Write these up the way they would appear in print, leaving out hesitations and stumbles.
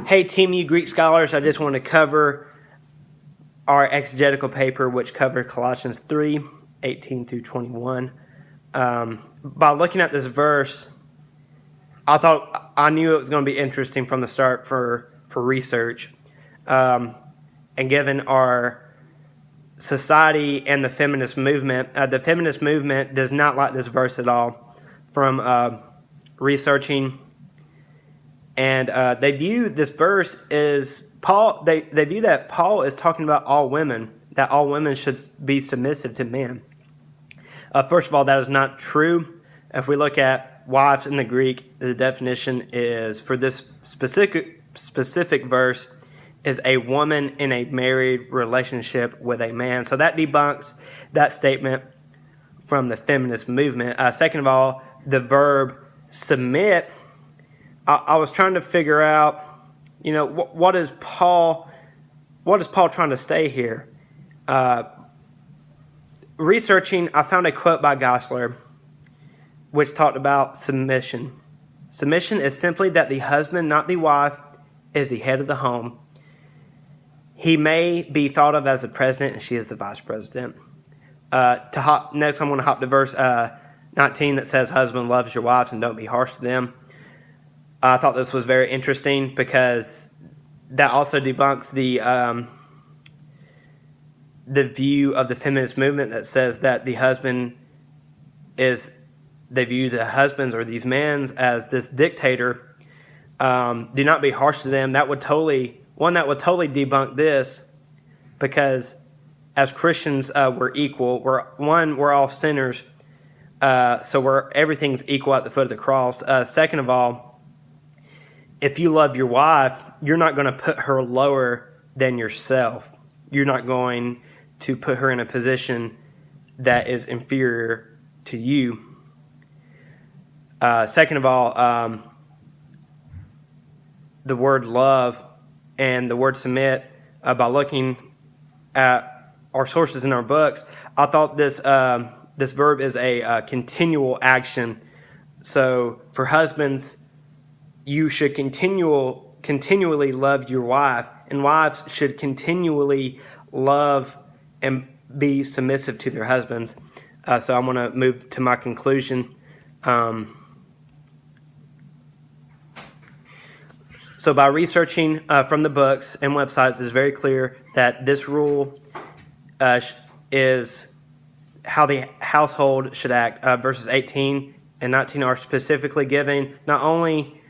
Hey, TMU Greek scholars, I just want to cover our exegetical paper, which covered Colossians 3, 18 through 21. By looking at this verse, I knew it was going to be interesting from the start for research. And given our society and the feminist movement does not like this verse at all from researching. And they view this verse as Paul. They view that Paul is talking about all women, that all women should be submissive to men. First of all, that is not true. If we look at wives in the Greek, the definition is for this specific verse is a woman in a married relationship with a man. So that debunks that statement from the feminist movement. Second of all, the verb submit. I was trying to figure out, what is Paul trying to say here? Researching, I found a quote by Gosler, which talked about submission. Submission is simply that the husband, not the wife, is the head of the home. He may be thought of as the president, and she is the vice president. Next, I'm going to hop to verse 19 that says, "Husband, loves your wives and don't be harsh to them." I thought this was very interesting because that also debunks the view of the feminist movement that says that the husband they view the husbands or these men as this dictator. Do not be harsh to them. That would totally debunk this, because as Christians we're equal. We're all sinners, so everything's equal at the foot of the cross. Second of all, if you love your wife, you're not going to put her lower than yourself. You're not going to put her in a position that is inferior to you. Second of all, the word love and the word submit, by looking at our sources in our books, I thought this verb is a continual action. So for husbands, you should continually love your wife, and wives should continually love and be submissive to their husbands. So I'm going to move to my conclusion. So by researching from the books and websites, it's very clear that this rule is how the household should act. Verses 18 and 19 are specifically given not only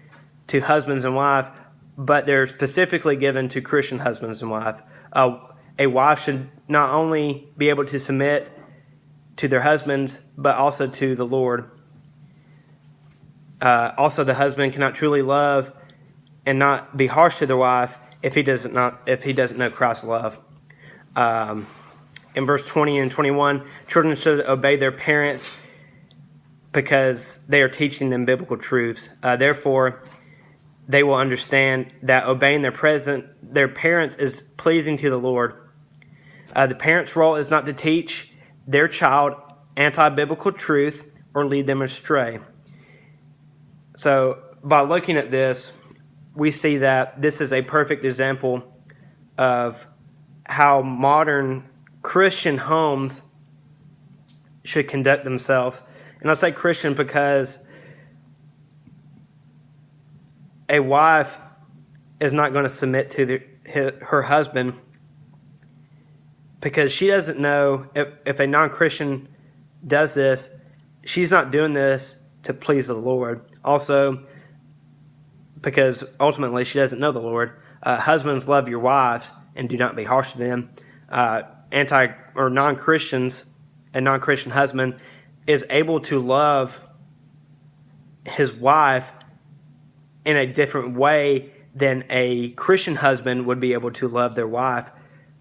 to husbands and wives, but they're specifically given to Christian husbands and wives. A wife should not only be able to submit to their husbands, but also to the Lord. Also, the husband cannot truly love and not be harsh to their wife if he doesn't know Christ's love. In verse 20 and 21, children should obey their parents because they are teaching them biblical truths. Therefore, they will understand that obeying their parents is pleasing to the Lord. The parent's role is not to teach their child anti-biblical truth or lead them astray. So by looking at this, we see that this is a perfect example of how modern Christian homes should conduct themselves. And I say Christian because a wife is not going to submit to her husband, because she doesn't know if a non-Christian does this, she's not doing this to please the Lord. Also, because ultimately she doesn't know the Lord. Husbands, love your wives and do not be harsh to them. Non-Christians, a non-Christian husband is able to love his wife in a different way than a Christian husband would be able to love their wife,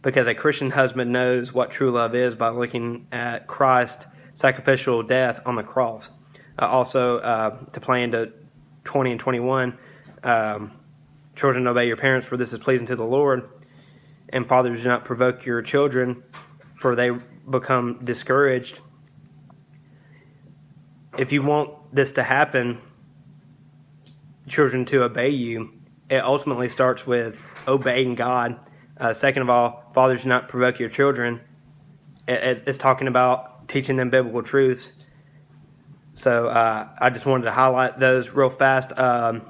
because a Christian husband knows what true love is by looking at Christ's sacrificial death on the cross. To play into 20 and 21, children, obey your parents, for this is pleasing to the Lord. And fathers, do not provoke your children, for they become discouraged. If you want this to happen, children to obey you, it ultimately starts with obeying God. Second of all, fathers, do not provoke your children. It's talking about teaching them biblical truths. So I just wanted to highlight those real fast. I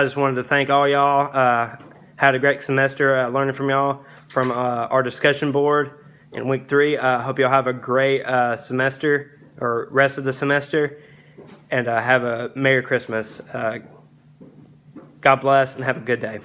just wanted to thank all y'all. Had a great semester learning from y'all from our discussion board in week 3. Hope y'all have a great semester or rest of the semester, and have a Merry Christmas. God bless and have a good day.